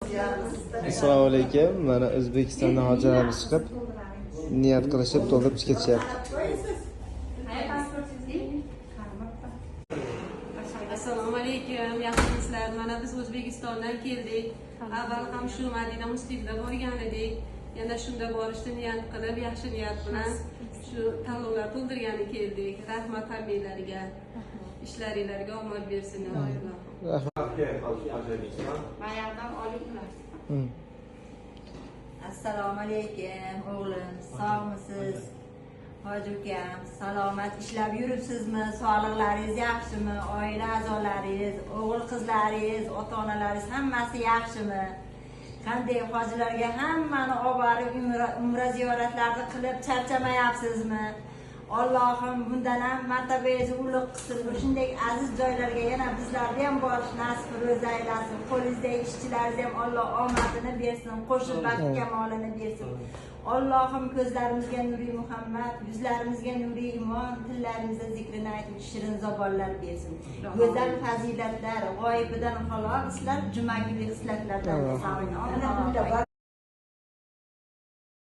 Assalomu alaykum. Mana O'zbekistondan hojilarimiz chiqib, niyat qilishib, to'ldirib ketishyapti. Assalomu alaykum. Yaxshimisizlar? Mana biz O'zbekistondan keldik. Avval ham shu Madina Mustaqilda borgan edik. Yana shunda borishni niyat qilib, yaxshi niyat bilan shu tanlovlar to'ldirgani keldik. Rahmat hammalarga. İşlarilarga omad bersin. Assalomu alaykum o'g'lim, sog'misiz? Hoji ukam, salomat ishlab yuribsizmi? Sog'liqlaringiz yaxshimi? Oila a'zolaringiz, o'g'il qizlaringiz, ota-onalaringiz hammasi yaxshimi? Qanday hojilarga hammani olib borib umra ziyoratlarini qilib charchamayapsizmi? Allohim bundan ham martabangizni ulug' qilsin. Shunday aziz joylarga yana bizlarga ham borish nasib ro'za aylasin. Qo'lingizdagi ishchilaringiz ham Alloh omadini bersin, qo'shib baxt kamolini bersin. Allohim ko'zlarimizga nuriy Muhammad, yuzlarimizga nuriy iymon, tillarimizda zikrini aytib shirin zabollar bersin. Go'zal fazilatlar, g'oyibidan xalos islar, jumagili xislatlardan sog'ing.